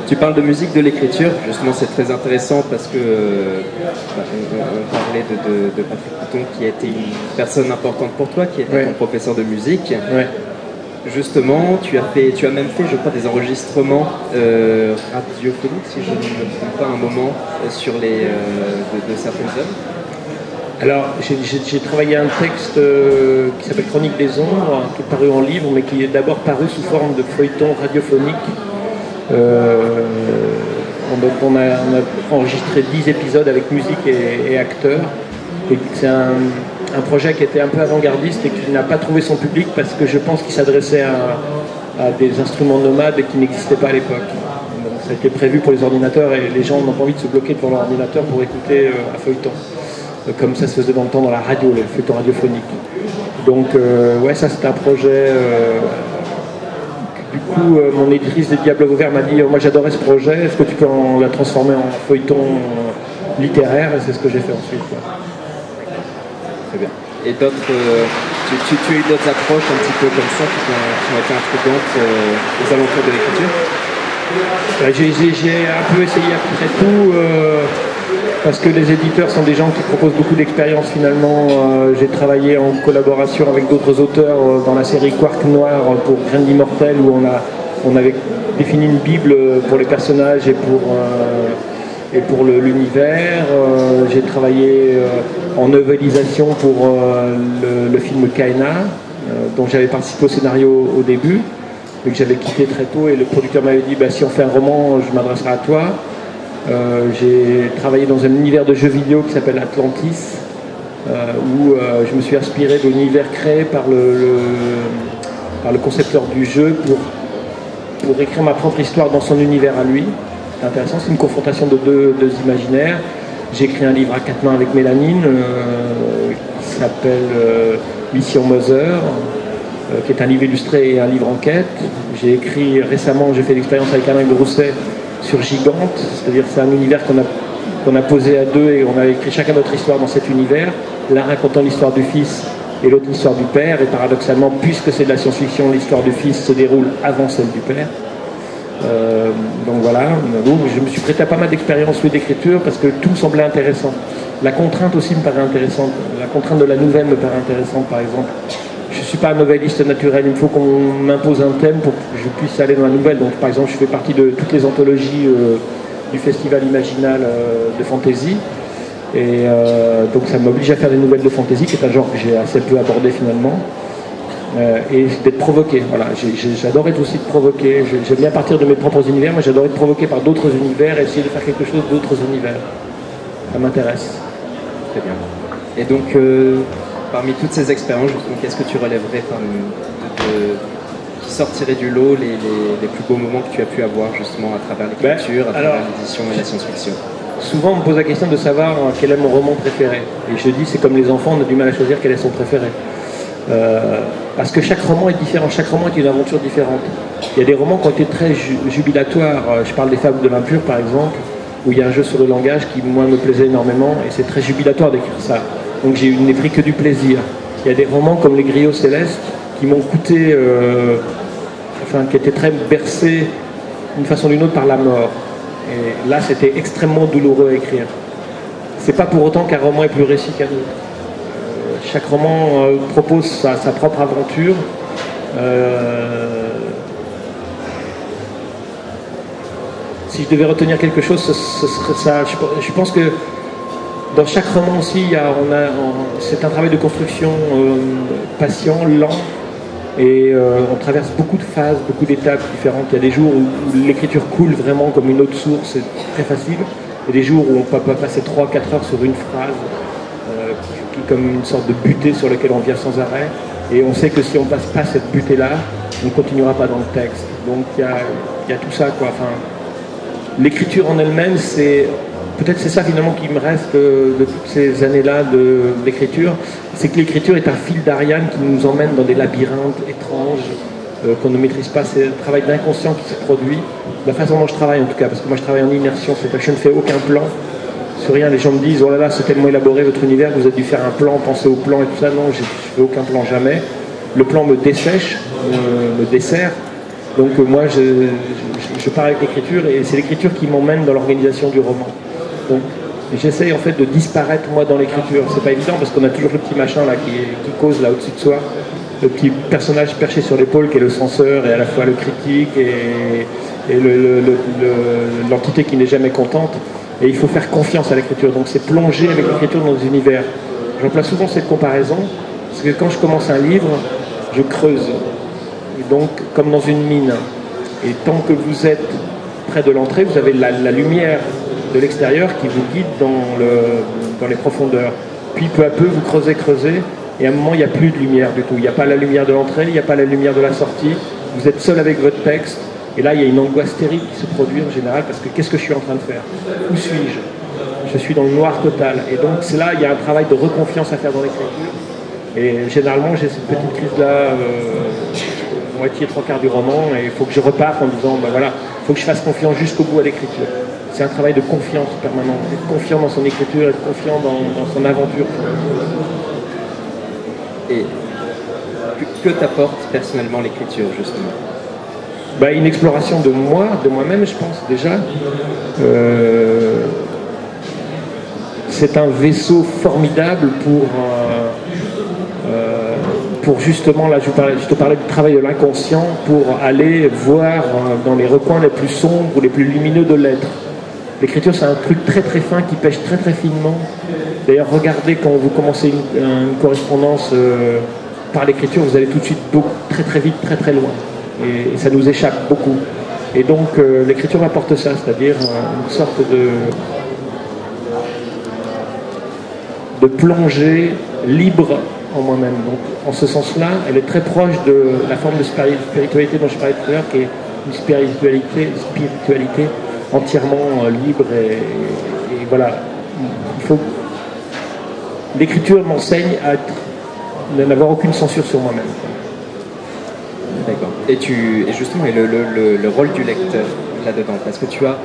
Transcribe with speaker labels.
Speaker 1: Tu parles de musique, de l'écriture, justement c'est très intéressant parce que on parlait de Patrick Couton qui a été une personne importante pour toi, qui était ton professeur de musique.
Speaker 2: Ouais.
Speaker 1: Justement, tu as même fait, je crois, des enregistrements radiophoniques, si je ne me trompe pas, un moment sur de certaines œuvres.
Speaker 2: Alors, j'ai travaillé un texte qui s'appelle Chronique des ombres, qui est paru en livre, mais qui est d'abord paru sous forme de feuilleton radiophonique. On a enregistré 10 épisodes avec musique et acteurs. Et c'est un projet qui était un peu avant-gardiste et qui n'a pas trouvé son public parce que je pense qu'il s'adressait à des instruments nomades et qui n'existaient pas à l'époque. Donc, ça a été prévu pour les ordinateurs et les gens n'ont pas envie de se bloquer devant leur ordinateur pour écouter un feuilleton. Comme ça se faisait dans le temps dans la radio, le feuilleton radiophonique. Donc ouais, ça c'est un projet. Du coup, mon éditrice des Diables Vauvert m'a dit moi j'adorais ce projet, est-ce que tu peux la transformer en feuilleton littéraire? Et c'est ce que j'ai fait ensuite. Quoi.
Speaker 1: Très bien. Et d'autres, tu as eu d'autres approches un petit peu comme ça qui ont été intrigantes aux alentours de l'écriture?
Speaker 2: J'ai un peu essayé après tout. Parce que les éditeurs sont des gens qui proposent beaucoup d'expérience finalement. J'ai travaillé en collaboration avec d'autres auteurs dans la série Quark Noir pour Graines d'Immortel où on avait défini une bible pour les personnages et pour l'univers. J'ai travaillé en novélisation pour le film Kaina, dont j'avais participé au scénario au début, mais que j'avais quitté très tôt et le producteur m'avait dit si on fait un roman, je m'adresserai à toi. J'ai travaillé dans un univers de jeux vidéo qui s'appelle Atlantis, où je me suis inspiré de l'univers créé par le concepteur du jeu pour écrire ma propre histoire dans son univers à lui. C'est intéressant, c'est une confrontation de deux imaginaires. J'ai écrit un livre à 4 mains avec Mélanine qui s'appelle Mission Mother, qui est un livre illustré et un livre enquête. J'ai écrit récemment, j'ai fait l'expérience avec Alain Grousset sur Gigante, c'est-à-dire c'est un univers qu'on a posé à deux et on a écrit chacun notre histoire dans cet univers, l'un racontant l'histoire du fils et l'autre l'histoire du père, et paradoxalement, puisque c'est de la science-fiction, l'histoire du fils se déroule avant celle du père. Donc voilà, je me suis prêté à pas mal d'expériences d'écriture parce que tout me semblait intéressant. La contrainte aussi me paraît intéressante, la contrainte de la nouvelle me paraît intéressante par exemple. Je ne suis pas un novelliste naturel, il me faut qu'on m'impose un thème pour que je puisse aller dans la nouvelle. Donc par exemple, je fais partie de toutes les anthologies du Festival Imaginal de Fantasy. Et donc ça m'oblige à faire des nouvelles de fantasy, qui est un genre que j'ai assez peu abordé finalement. Et d'être provoqué, voilà. J'adore être aussi provoqué. J'aime bien partir de mes propres univers, mais j'adore être provoqué par d'autres univers et essayer de faire quelque chose d'autres univers. Ça m'intéresse.
Speaker 1: Très bien. Et donc... parmi toutes ces expériences, qu'est-ce que tu relèverais qui sortirait du lot les plus beaux moments que tu as pu avoir justement à travers l'écriture, à travers l'édition et la science-fiction?
Speaker 2: Souvent on me pose la question de savoir quel est mon roman préféré. Et je dis c'est comme les enfants, on a du mal à choisir quel est son préféré. Parce que chaque roman est différent, chaque roman est une aventure différente. Il y a des romans qui ont été très jubilatoires. Je parle des Fables de l'impur par exemple, où il y a un jeu sur le langage qui moi me plaisait énormément et c'est très jubilatoire d'écrire ça. Donc je n'ai pris que du plaisir. Il y a des romans comme Les Griots Célestes qui m'ont coûté, qui étaient très bercés d'une façon ou d'une autre par la mort. Et là, c'était extrêmement douloureux à écrire. C'est pas pour autant qu'un roman est plus réussi qu'un autre. Chaque roman propose sa propre aventure. Si je devais retenir quelque chose, ce serait ça. Je pense que dans chaque roman aussi, c'est un travail de construction patient, lent, et on traverse beaucoup de phases, beaucoup d'étapes différentes. Il y a des jours où l'écriture coule vraiment comme une autre source, c'est très facile, et des jours où on peut passer 3-4 heures sur une phrase, qui est comme une sorte de butée sur laquelle on vient sans arrêt, et on sait que si on ne passe pas cette butée-là, on ne continuera pas dans le texte. Donc il y a tout ça, quoi. Enfin, l'écriture en elle-même, peut-être c'est ça finalement qui me reste de toutes ces années-là d'écriture, c'est que l'écriture est un fil d'Ariane qui nous emmène dans des labyrinthes étranges qu'on ne maîtrise pas. C'est un travail d'inconscient qui se produit, la façon dont je travaille en tout cas, parce que moi je travaille en immersion, c'est-à-dire que je ne fais aucun plan sur rien. Les gens me disent oh là là c'est tellement élaboré votre univers, vous avez dû faire un plan, penser au plan et tout ça. Non, je ne fais aucun plan jamais. Le plan me dessèche, me dessert. Donc moi je pars avec l'écriture et c'est l'écriture qui m'emmène dans l'organisation du roman. Donc j'essaye en fait de disparaître moi dans l'écriture. C'est pas évident parce qu'on a toujours le petit machin là qui cause là au-dessus de soi, le petit personnage perché sur l'épaule qui est le censeur et à la fois le critique et l'entité qui n'est jamais contente. Et il faut faire confiance à l'écriture. Donc c'est plonger avec l'écriture dans des univers. J'emploie souvent cette comparaison parce que quand je commence un livre, je creuse. Et donc comme dans une mine. Et tant que vous êtes près de l'entrée, vous avez la lumière de l'extérieur qui vous guide dans les profondeurs. Puis peu à peu, vous creusez, et à un moment, il n'y a plus de lumière du tout. Il n'y a pas la lumière de l'entrée, il n'y a pas la lumière de la sortie. Vous êtes seul avec votre texte, et là, il y a une angoisse terrible qui se produit en général, parce que qu'est-ce que je suis en train de faire? Où suis-je? Je suis dans le noir total. Et donc, c'est là, il y a un travail de reconfiance à faire dans l'écriture. Et généralement, j'ai cette petite crise-là, moitié, trois quarts du roman, et il faut que je reparte en disant, ben voilà, il faut que je fasse confiance jusqu'au bout à l'écriture. C'est un travail de confiance permanent, être confiant dans son écriture, être confiant dans son aventure.
Speaker 1: Et que t'apporte personnellement l'écriture, justement?
Speaker 2: Bah, une exploration de moi, de moi-même, je pense déjà. C'est un vaisseau formidable pour justement, là je te parlais du travail de l'inconscient, pour aller voir dans les recoins les plus sombres ou les plus lumineux de l'être. L'écriture, c'est un truc très très fin qui pêche très très finement. D'ailleurs, regardez quand vous commencez une correspondance par l'écriture, vous allez tout de suite très très vite, très très loin. Et ça nous échappe beaucoup. Et donc, l'écriture apporte ça, c'est-à-dire une sorte de plongée libre en moi-même. Donc, en ce sens-là, elle est très proche de la forme de spiritualité dont je parlais tout à l'heure, qui est une spiritualité entièrement libre et voilà. L'écriture m'enseigne à n'avoir aucune censure sur moi-même.
Speaker 1: D'accord. Et justement, le rôle du lecteur là-dedans, parce que tu as